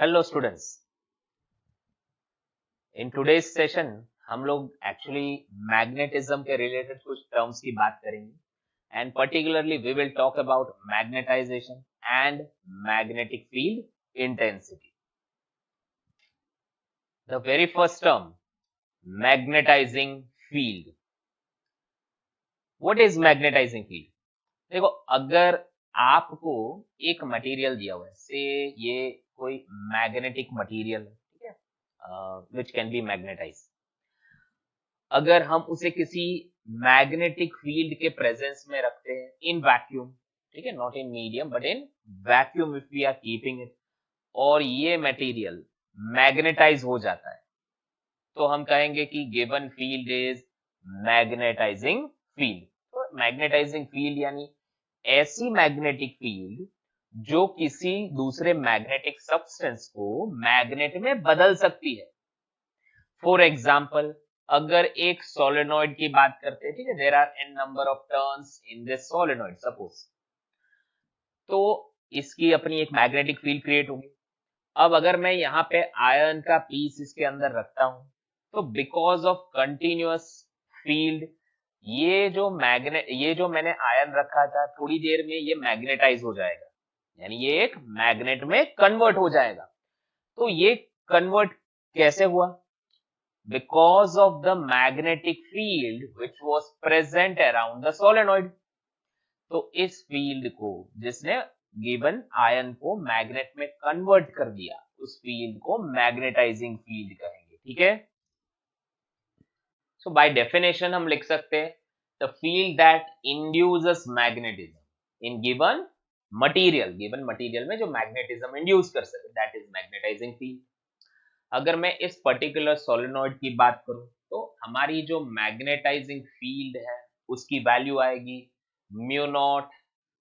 Hello students, in today's session हम लोग actually magnetism के रिलेटेड कुछ टर्म्स की बात करेंगे and particularly we will talk about magnetisation and magnetic field intensity. The very first term, magnetising field. What is magnetising field? देखो, अगर आपको एक मटेरियल दिया हुआ है, से ये कोई मैग्नेटिक मटेरियल है, ठीक है, विच कैन बी मैग्नेटाइज। अगर हम उसे किसी मैग्नेटिक फील्ड के प्रेजेंस में रखते हैं इन वैक्यूम, ठीक है, not in medium but in vacuum, if we are keeping it, और ये मटेरियल मैग्नेटाइज हो जाता है, तो हम कहेंगे कि given field is magnetising field. तो मैग्नेटाइजिंग फील्ड यानी ऐसी मैग्नेटिक फील्ड जो किसी दूसरे मैग्नेटिक सब्सटेंस को मैग्नेट में बदल सकती है। फॉर एग्जाम्पल, अगर एक सोलेनॉइड की बात करते हैं, ठीक है, there are N number of turns in this solenoid suppose, तो इसकी अपनी एक मैग्नेटिक फील्ड क्रिएट होगी। अब अगर मैं यहाँ पे आयरन का पीस इसके अंदर रखता हूं, तो बिकॉज ऑफ कंटिन्यूअस फील्ड ये जो मैंने आयरन रखा था, थोड़ी देर में ये मैग्नेटाइज हो जाएगा, यानी ये एक मैग्नेट में कन्वर्ट हो जाएगा। तो ये कन्वर्ट कैसे हुआ? Because of the magnetic field which was present around the solenoid। तो इस फील्ड को, जिसने गिवन आयन को मैग्नेट में कन्वर्ट कर दिया, उस फील्ड को मैग्नेटाइजिंग फील्ड कहेंगे, ठीक है। सो बाय डेफिनेशन हम लिख सकते हैं the field that induces magnetism in given material में जो मैग्नेटिज्म इंड्यूस कर सके, दैट इज मैग्नेटाइजिंग फील्ड। अगर मैं इस पर्टिकुलर सोलेनॉइड की बात करूं, तो हमारी जो मैग्नेटाइजिंग फील्ड है उसकी वैल्यू आएगी mu naught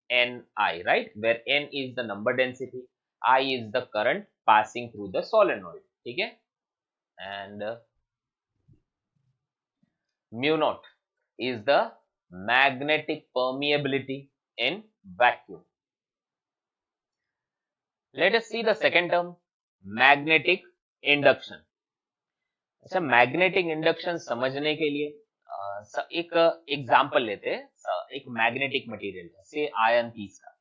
N I, right, where N is the number density, I is the current passing through the solenoid, ठीक है, and mu naught is the magnetic permeability in vacuum. Let us see the second term, magnetic induction. अच्छा, magnetic induction समझने के लिए एक example लेते हैं, एक मैग्नेटिक मटेरियल का, से आयरन पीस का।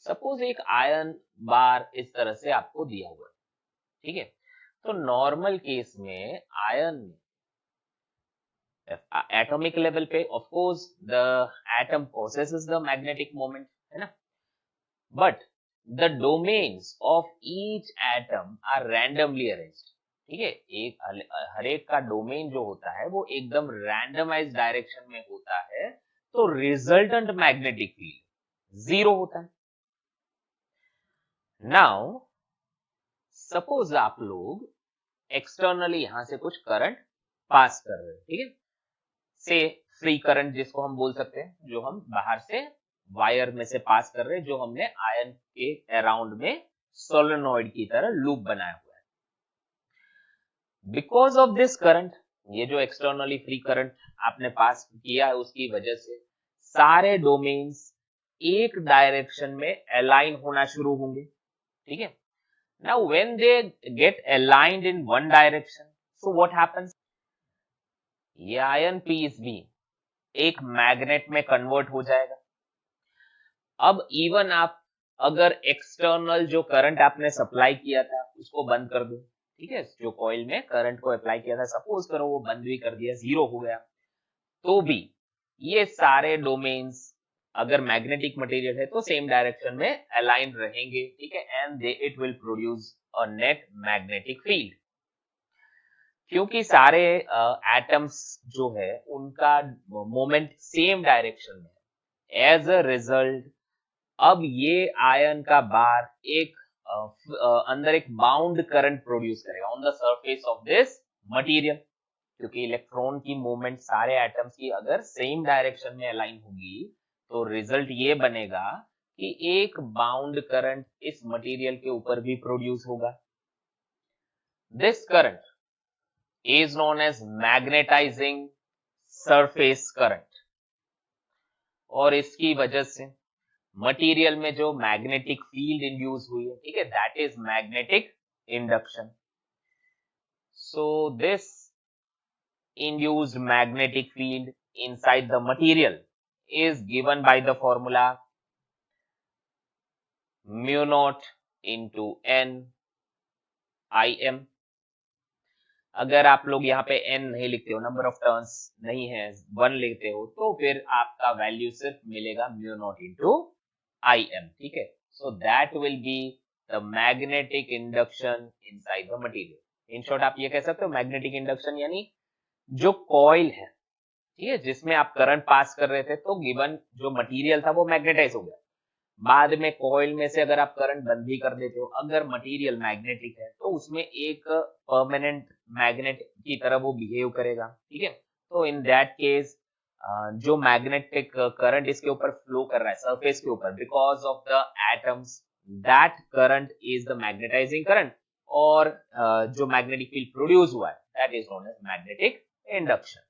सपोज एक आयरन बार इस तरह से आपको दिया हुआ है, ठीक है। तो नॉर्मल केस में आयरन एटॉमिक लेवल पे of course the atom possesses the magnetic moment, है ना, but the domains of each atom are randomly arranged, ठीक है। हर एक का डोमेन जो होता है वो एकदम रैंडमाइज डायरेक्शन में होता है, तो रिजल्टेंट मैग्नेटिक फील्ड जीरो होता है। नाउ सपोज आप लोग एक्सटर्नली यहां से कुछ करंट पास कर रहे हैं, ठीक है, से फ्री करंट जिसको हम बोल सकते हैं, जो हम बाहर से वायर में से पास कर रहे हैं, जो हमने आयरन के अराउंड में सोलेनॉइड की तरह लूप बनाया हुआ है। बिकॉज ऑफ दिस करंट, ये जो एक्सटर्नली फ्री करंट आपने पास किया है, उसकी वजह से सारे डोमेन्स एक डायरेक्शन में अलाइन होना शुरू होंगे, ठीक है। Now when they get aligned in one direction, so what happens, ये आयरन पीस भी एक मैग्नेट में कन्वर्ट हो जाएगा। अब इवन आप अगर एक्सटर्नल जो करंट आपने सप्लाई किया था उसको बंद कर दो, ठीक है, जो कॉइल में करंट को अप्लाई किया था, सपोज करो वो बंद भी कर दिया, जीरो हो गया, तो भी ये सारे डोमेन्स अगर मैग्नेटिक मटेरियल है तो सेम डायरेक्शन में अलाइन रहेंगे, ठीक है, and they it will produce a net magnetic field. क्योंकि सारे एटम्स जो है उनका मोमेंट सेम डायरेक्शन में है, एज अ रिजल्ट अब ये आयन का बार एक अंदर एक बाउंड करंट प्रोड्यूस करेगा on the surface of this material, क्योंकि इलेक्ट्रॉन की मूवमेंट सारे एटम्स की अगर सेम डायरेक्शन में अलाइन होगी, तो रिजल्ट ये बनेगा कि एक बाउंड करंट इस मटेरियल के ऊपर भी प्रोड्यूस होगा। This current is known as magnetizing surface current, और इसकी वजह से मटेरियल में जो मैग्नेटिक फील्ड इंड्यूस हुई है, ठीक है, that is magnetic induction. So this induced magnetic field inside the material is given by the formula mu naught into n im. अगर आप लोग यहाँ पे n नहीं लिखते हो, नंबर ऑफ टर्न्स नहीं है, 1 लेते हो, तो फिर आपका वैल्यू सिर्फ मिलेगा म्यू नॉट इंटू im. ठीक है, so that will be the magnetic induction inside the material. In short आप ये कह सकते हो मैग्नेटिक इंडक्शन यानी जो कॉइल है, ठीक है, जिसमें आप करंट पास कर रहे थे, तो गिवन जो मटेरियल था वो मैग्नेटाइज हो गया. बाद में कॉइल में से अगर आप करंट बंद भी कर देते हो, अगर मटेरियल मैग्नेटिक है तो उसमें एक परमानेंट मैग्नेट की तरह वो बिहेव करेगा. ठीक है, तो इन दैट केस जो मैग्नेटिक करंट इसके ऊपर फ्लो कर रहा है सरफेस के ऊपर, because of the atoms, that current is the magnetising current, और जो मैग्नेटिक फील्ड प्रोड्यूस हुआ है that is known as magnetic induction.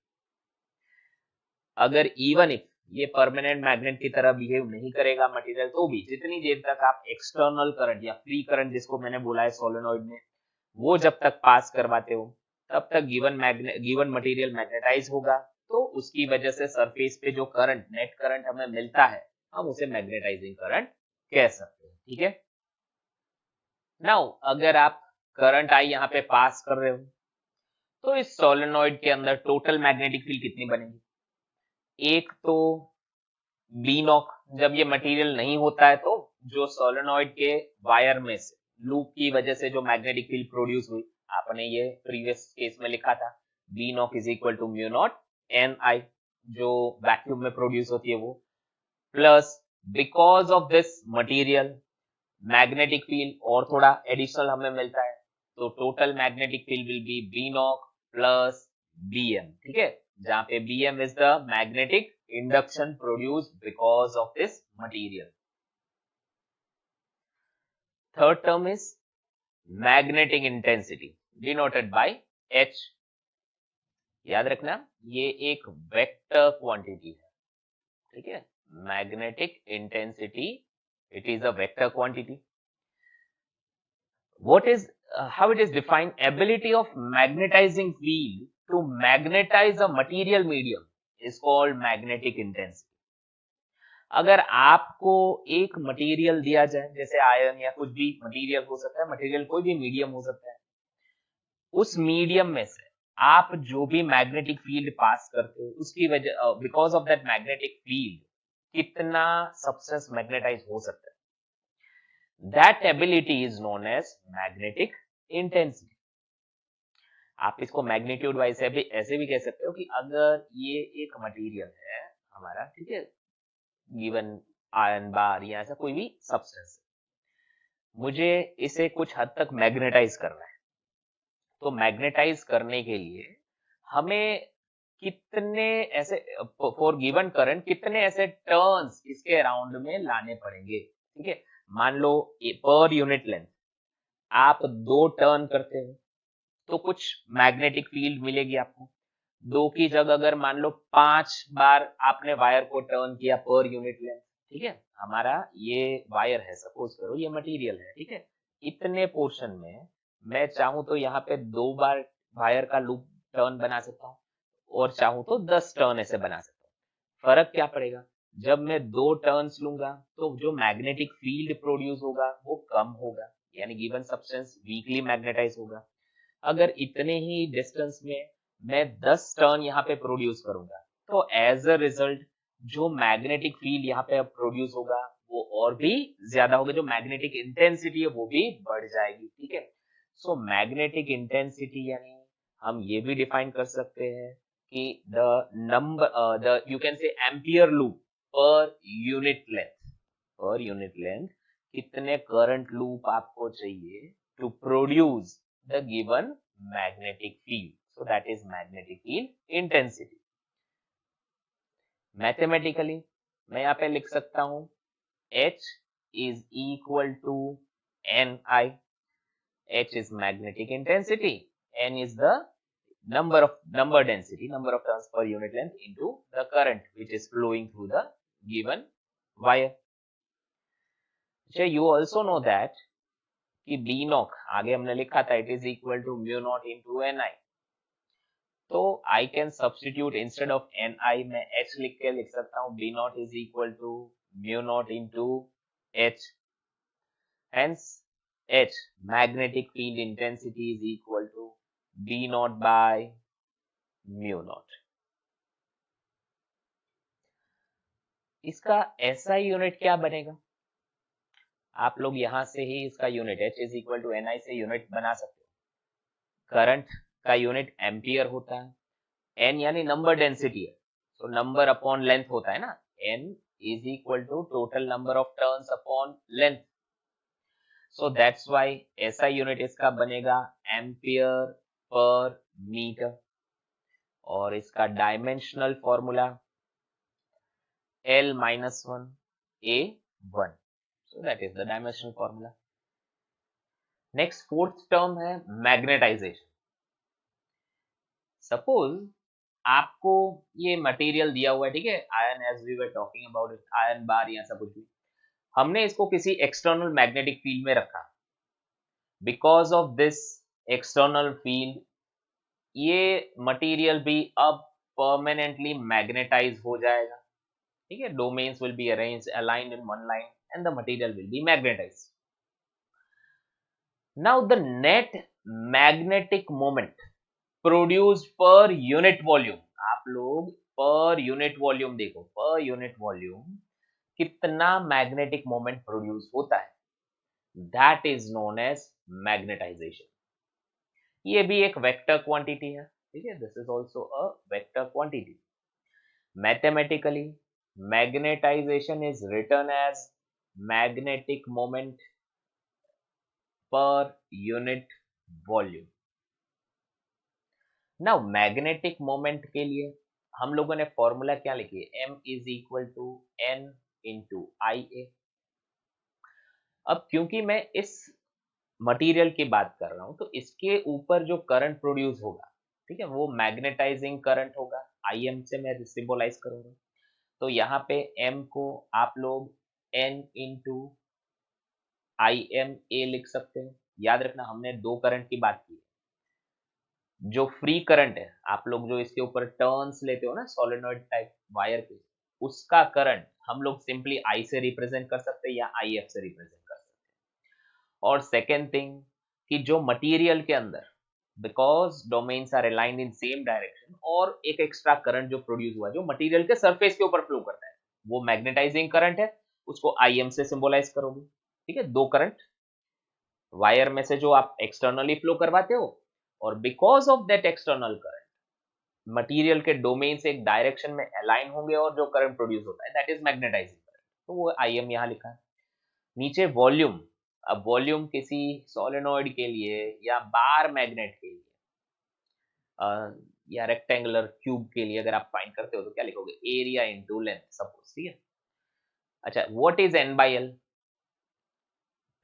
अगर इवन इफ ये परमानेंट मैग्नेट की तरह बिहेव नहीं करेगा मटेरियल, तो भी जितनी देर तक आप एक्सटर्नल करंट या फ्री करंट जिसको मैंने बोला है सोलेनोइड में, वो जब तक पास करवाते हो तब तक गिवन मटेरियल मैग्नेटाइज होगा, तो उसकी वजह से सरफेस पे जो करंट, नेट करंट हमें मिलता है, हम उसे मैग्नेटाइजिंग करंट कह सकते हैं. ठीक है, नाउ अगर आप करंट आई यहाँ पे पास कर रहे हो, तो इस सोलेनोइड के अंदर टोटल मैग्नेटिक फील्ड कितनी बनेगी? एक तो बी नॉक, जब ये मटेरियल नहीं होता है तो जो सोलेनोइड के वायर में से लूप की वजह से जो मैग्नेटिक फील्ड प्रोड्यूस हुई, आपने ये प्रीवियस केस में लिखा था, B naught is equal to mu naught N I, जो वैक्यूम में प्रोड्यूस होती है वो, plus because of this material magnetic field और थोड़ा एडिशनल हमें मिलता है, तो total magnetic field will be B naught plus B M. ठीक है, जहां पे Bm is the magnetic induction produced because of this material. Third term is magnetic intensity denoted by H. याद रखना ये एक वेक्टर क्वांटिटी है. ठीक है, magnetic intensity, it is a vector quantity. What is how it is defined? Ability of magnetizing field to magnetize a material medium is called magnetic intensity. अगर आपको एक मटेरियल दिया जाए, जैसे आयन या कुछ भी मटेरियल हो सकता है, मटेरियल कोई भी मीडियम हो सकता है, उस मीडियम में से आप जो भी मैग्नेटिक फील्ड पास करते हो, उसकी वजह, because of that magnetic field, कितना सब्सटेंस मैग्नेटाइज हो सकता है, that ability is known as magnetic intensity. आप इसको मैग्नीट्यूड वाइज ऐसे भी कह सकते हो कि अगर ये एक मटेरियल है हमारा, ठीक है, गिवन आयन बार या ऐसा कोई भी सब्सटेंस, मुझे इसे कुछ हद तक मैग्नेटाइज करना है, तो मैग्नेटाइज करने के लिए हमें कितने ऐसे, फॉर गिवन करंट कितने ऐसे टर्न्स इसके अराउंड में लाने पड़ेंगे. ठीक है, मान लो पर यूनिट लेंथ आप 2 टर्न करते हो तो कुछ मैग्नेटिक फील्ड मिलेगी आपको. 2 की जगह अगर मान लो 5 बार आपने वायर को टर्न किया पर यूनिट लेंथ, ठीक है, हमारा ये वायर है, सपोज करो ये मटेरियल है, ठीक है, इतने पोर्शन में मैं चाहूं तो यहाँ पे 2 बार वायर का लूप टर्न बना सकता हूँ, और चाहूं तो 10 टर्न ऐसे बना सकता हूँ. फर्क क्या पड़ेगा? जब मैं 2 टर्न्स लूंगा तो जो मैग्नेटिक फील्ड प्रोड्यूस होगा वो कम होगा, यानी गिवन सब्सटेंस वीकली मैग्नेटाइज होगा. अगर इतने ही डिस्टेंस में मैं 10 टर्न यहाँ पे प्रोड्यूस करूंगा, तो एज अ रिजल्ट जो मैग्नेटिक फील्ड यहाँ पे प्रोड्यूस होगा वो और भी ज्यादा होगा, जो मैग्नेटिक इंटेंसिटी है वो भी बढ़ जाएगी. ठीक है, सो मैग्नेटिक इंटेंसिटी यानी हम ये भी डिफाइन कर सकते हैं कि the number you can say ampere loop per unit length कितने करंट लूप आपको चाहिए to produce the given magnetic field. So that is magnetic field intensity. Mathematically मैं यहाँ पे लिख सकता हूं H is equal to Ni. H is magnetic intensity, N is the number of turns per unit length into the current which is flowing through the given wire. अच्छा, you also know that कि B naught आगे हमने लिखा था it is equal to mu naught into N I, तो I can substitute instead of N I मैं H लिख सकता हूँ B naught is equal to mu naught into H, hence H magnetic field intensity is equal to B naught by mu naught. इसका SI unit क्या बनेगा? आप लोग यहां से ही इसका unit H is equal to N I से यूनिट बना सकते हो। करंट का यूनिट एम्पियर होता है, एन यानी नंबर डेंसिटी है, तो नंबर अपॉन लेंथ होता है ना, N is equal to total number of turns upon length, so that's why SI unit इसका बनेगा एम्पियर पर मीटर, और इसका dimensional formula L minus 1 A1, so that is the dimensional formula. Next fourth term है magnetisation. Suppose आपको ये material दिया हुआ है, ठीक है, iron, as we were talking about it, iron bar या सब कुछ भी, हमने इसको किसी एक्सटर्नल मैग्नेटिक फील्ड में रखा। Because of this external field ये मटेरियल भी अब परमानेंटली मैग्नेटाइज हो जाएगा, ठीक है, domains will be arranged aligned in one line and the material will be magnetised. Now the net magnetic moment produced per unit volume, आप लोग पर यूनिट वॉल्यूम देखो, पर यूनिट वॉल्यूम कितना मैग्नेटिक मोमेंट प्रोड्यूस होता है, that is known as magnetisation. ये भी एक वेक्टर क्वांटिटी है, ठीक है, this is also a vector quantity. Mathematically magnetisation is written as magnetic moment per unit volume. Now magnetic moment के लिए हम लोगों ने फॉर्मूला क्या लिखी है, m is equal to n into I A. अब क्योंकि मैं इस मटेरियल की बात कर रहा हूं तो इसके ऊपर जो करंट प्रोड्यूस होगा, ठीक है, वो मैग्नेटाइजिंग करंट होगा, आई एम से मैं सिंबलाइज करूंगा, तो यहाँ पे m को आप लोग n into I M A लिख सकते हैं। याद रखना हमने दो करंट की बात की, जो फ्री करंट है, आप लोग जो इसके ऊपर टर्न्स लेते हो ना सोलेनॉइड टाइप वायर के, उसका करंट हम लोग सिंपली आई से रिप्रेजेंट कर सकते हैं या आई एफ से रिप्रेजेंट कर सकते हैं। और सेकेंड थिंग कि जो मटेरियल के अंदर, because domains are aligned in same direction, और एक एक्स्ट्रा करंट जो प्रोड्यूस हुआ जो मटेरियल के सरफेस के ऊपर फ्लो करता है, वो मैग्नेटाइजिंग करंट है, उसको आई एम से सिंबलाइज करोगे, ठीक है, दो करंट वायर में से जो आप एक्सटर्नली फ्लो करवाते हो, और because of that external current material के डोमेन से एक डायरेक्शन में अलाइन होंगे और जो करंट प्रोड्यूस होता है दैट इज मैग्नेटाइजिंग करंट, तो वो आई एम यहां लिखा है। नीचे वॉल्यूम, अब वॉल्यूम किसी सोलेनॉइड के लिए या बार मैग्नेट के लिए या रेक्टेंगुलर क्यूब के लिए अगर आप फाइंड करते हो तो क्या लिखोगे, एरिया इनटू लेंथ सपोज, ठीक है। अच्छा, what is n by l?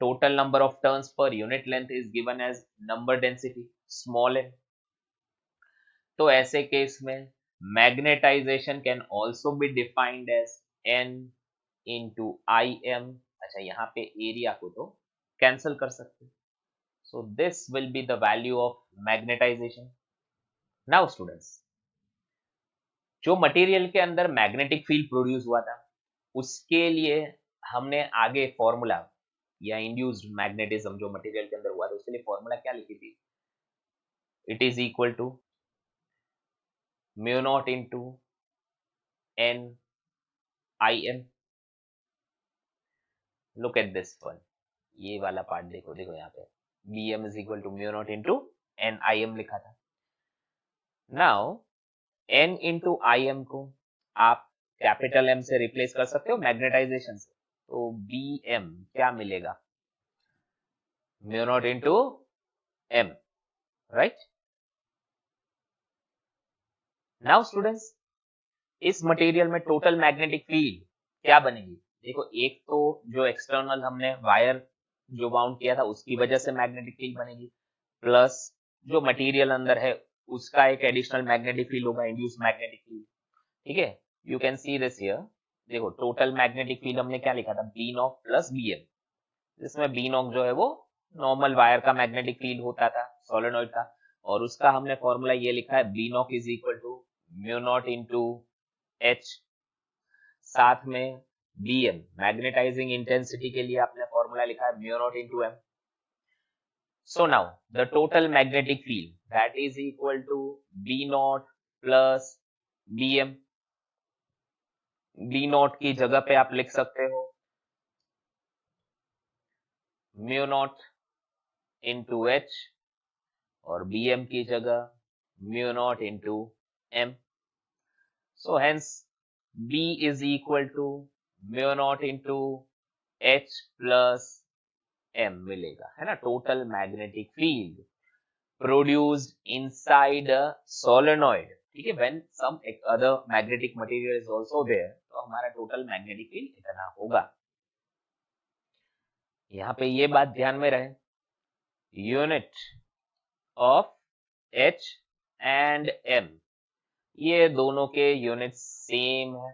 Total number of turns per unit length is given as number density small n। तो ऐसे केस में magnetisation can also be defined as n into I M. अच्छा, यहाँ पे area को तो cancel कर सकते, so this will be the value of magnetisation. Now students, जो मटेरियल के अंदर मैग्नेटिक फील्ड प्रोड्यूस हुआ था उसके लिए हमने आगे फॉर्मूला या इंड्यूस्ड मैग्नेटिज्म जो मटेरियल के अंदर हुआ था उसके लिए फॉर्मूला क्या लिखी थी, it is equal to mu naught into N I M. Look at this one, ये वाला पार्ट देखो, देखो यहाँ पे B M is equal to mu naught into N I M लिखा था। Now N into I M को आप कैपिटल एम से रिप्लेस कर सकते हो मैग्नेटाइजेशन से, तो बी एम क्या मिलेगा, mu naught into M, right. Now students, इस मटेरियल में टोटल मैग्नेटिक फील्ड क्या बनेगी, देखो एक तो जो एक्सटर्नल हमने वायर जो बाउंड किया था उसकी वजह से मैग्नेटिक फील्ड बनेगी, प्लस जो मटेरियल अंदर है उसका एक एडिशनल मैग्नेटिक फील्ड होगा, इंड्यूस मैग्नेटिक फील्ड, ठीक है। You can see this here, देखो टोटल मैग्नेटिक फील्ड हमने क्या लिखा था, B naught plus B M, जिसमें बी नॉट जो है वो नॉर्मल वायर का मैग्नेटिक फील्ड होता था सोलेनॉइड का, और उसका हमने फॉर्मूला ये लिखा है B naught is equal to mu naught into H, साथ में बी एम मैग्नेटाइजिंग इंटेंसिटी के लिए आपने फॉर्मूला लिखा है mu naught into M. So now the total magnetic field that is equal to B naught plus Bm. B naught की जगह पे आप लिख सकते हो म्यू नॉट इंटू एच, और Bm की जगह mu naught into M. So hence B is equal to mu naught into H plus M मिलेगा, है ना. Total magnetic field produced inside a solenoid, ठीक है, when some other magnetic material is also there, तो हमारा total magnetic field इतना होगा. यहाँ पे ये बात ध्यान में रहे, unit of H and M, ये दोनों के यूनिट सेम है,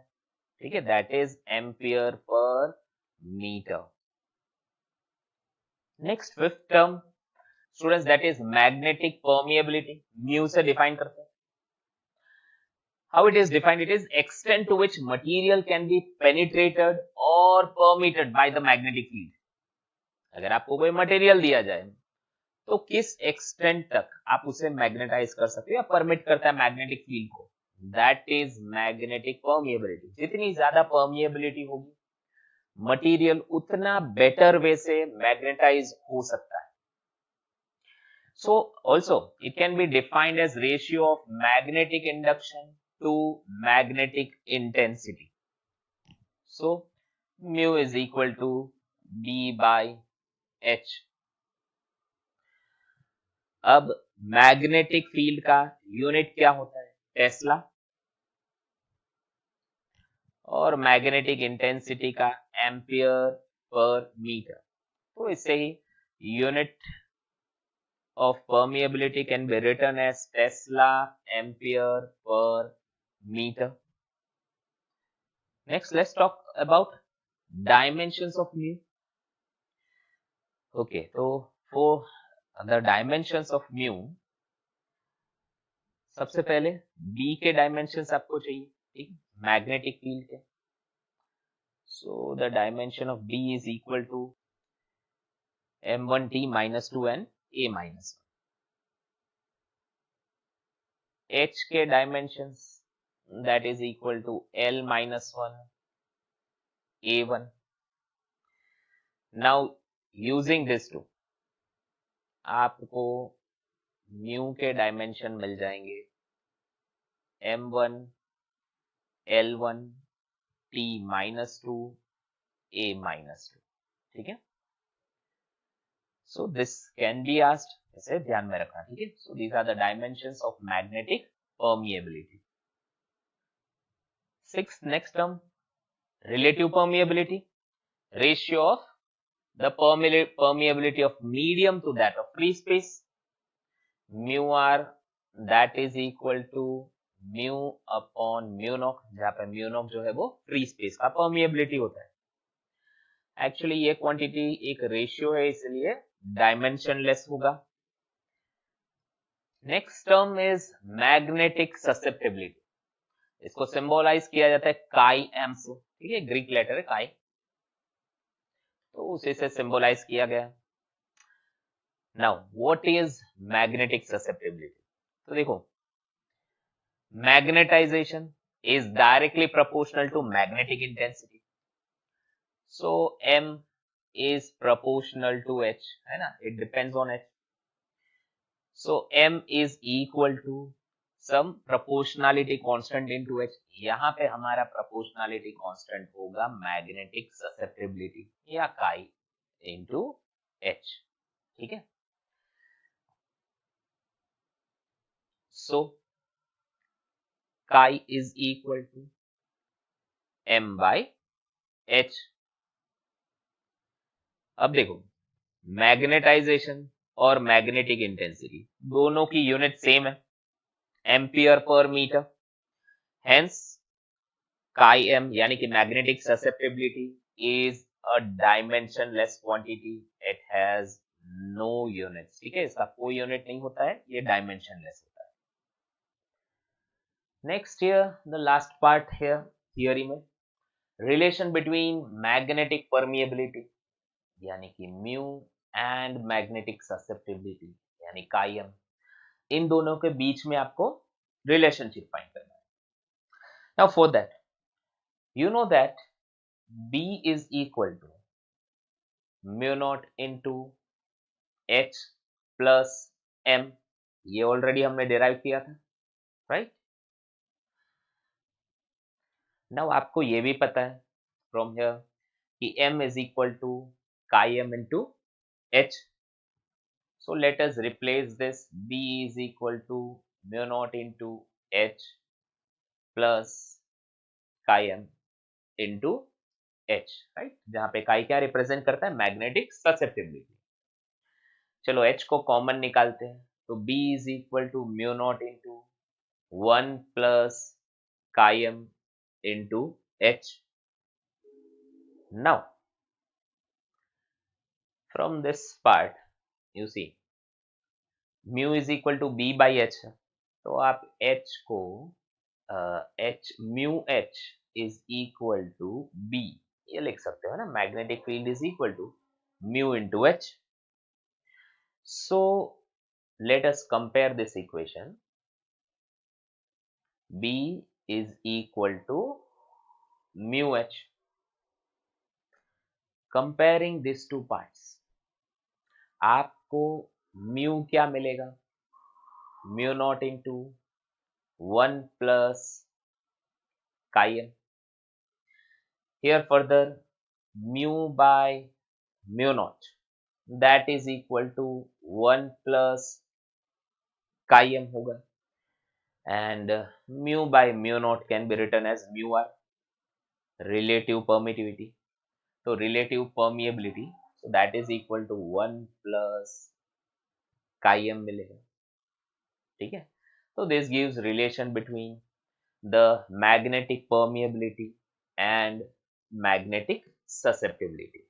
ठीक है, that is ampere per metre. Next fifth term students, that is magnetic permeability. Mu से डिफाइन करते हैं. How it is defined? It is extent to which material can be penetrated or permeated by the magnetic field. अगर आपको कोई material दिया जाए तो किस एक्सटेंट तक आप उसे मैग्नेटाइज कर सकते हो या परमिट करता है मैग्नेटिक फील्ड को, दैट इज मैग्नेटिक परमिएबिलिटी. जितनी ज्यादा परमिएबिलिटी होगी मटेरियल उतना बेटर वे से मैग्नेटाइज हो सकता है. So also it can be defined as ratio of magnetic induction to magnetic intensity. So mu is equal to B by H. अब magnetic field का यूनिट क्या होता है, टेस्ला, और मैग्नेटिक इंटेंसिटी का एम्पियर पर मीटर. तो इससे ही unit of permeability can be written as Tesla ampere per meter. Next, let's talk about dimensions of mu. Okay, so for the dimensions of mu, सबसे पहले B के dimensions आपको चाहिए, ठीक, magnetic field के. So the dimension of B is equal to m1t minus 2n a minus 1. H के dimensions that is equal to L minus 1 A1. Now using this two, आपको mu के dimension मिल जाएंगे M1 L1 T minus 2 A minus 2, ठीक है. So this can be asked, इसे ध्यान में रखना, ठीक है. So these are the dimensions of magnetic permeability. Sixth, next term, relative permeability, ratio of the permeability of medium to that of free space. Mu r that is equal to mu upon mu naught, जहाँ पे mu naught जो है वो free space का permeability होता है. Actually ये quantity एक रेशियो है, इसलिए डायमेंशनलेस होगा. Next term is magnetic susceptibility. इसको सिंबलाइज किया जाता है काई एम से, ठीक है, ग्रीक लेटर है काई, तो उसी से सिंबलाइज किया गया. Now what is magnetic susceptibility? तो देखो, magnetisation is directly proportional to magnetic intensity. So m is proportional to h, है ना, it depends on h. So m is equal to some proportionality constant into h. यहाँ पे हमारा proportionality constant होगा magnetic susceptibility या chi into h, ठीक है. So chi is equal to m by h. अब देखो, मैग्नेटाइजेशन और मैग्नेटिक इंटेंसिटी दोनों की यूनिट सेम है, एम्पियर पर मीटर. हेंस काई एम यानी कि magnetic susceptibility is a dimensionless quantity, it has no units. ठीक है, इसका कोई यूनिट नहीं होता है, ये डायमेंशनलेस होता है. Next here the last part here theory में, रिलेशन बिटवीन मैग्नेटिक परमिएबिलिटी यानी कि म्यू एंड मैग्नेटिक ससेप्टिबिलिटी यानी कायम, इन दोनों के बीच में आपको रिलेशनशिप फाइंड करना है. Now for that you know that B is equal to mu naught into H plus M. ये ऑलरेडी हमने डिराइव किया था, राइट. नाउ आपको ये भी पता है फ्रॉम हियर कि M is equal to chi M into H. So let us replace this. B is equal to mu naught into H plus chi M into H, right, जहां पे chi क्या represent करता है, magnetic susceptibility. चलो H को common निकालते हैं, तो B is equal to mu naught into 1 plus chi M into H. Now from this part you see mu is equal to B by H, तो आप H को H mu H is equal to B ये लिख सकते हो ना, magnetic field is equal to mu into H. So let us compare this equation. B is equal to mu H. Comparing these two parts, आपको mu क्या मिलेगा, mu naught into 1 plus chi M. Here further mu by mu naught, that is equal to 1 plus chi M होगा, and mu by mu naught can be written as mu r, relative permittivity. तो relative permeability, so that is equal to 1 plus chi M मिलेगा. ठीक है, so this gives relation between the magnetic permeability and magnetic susceptibility.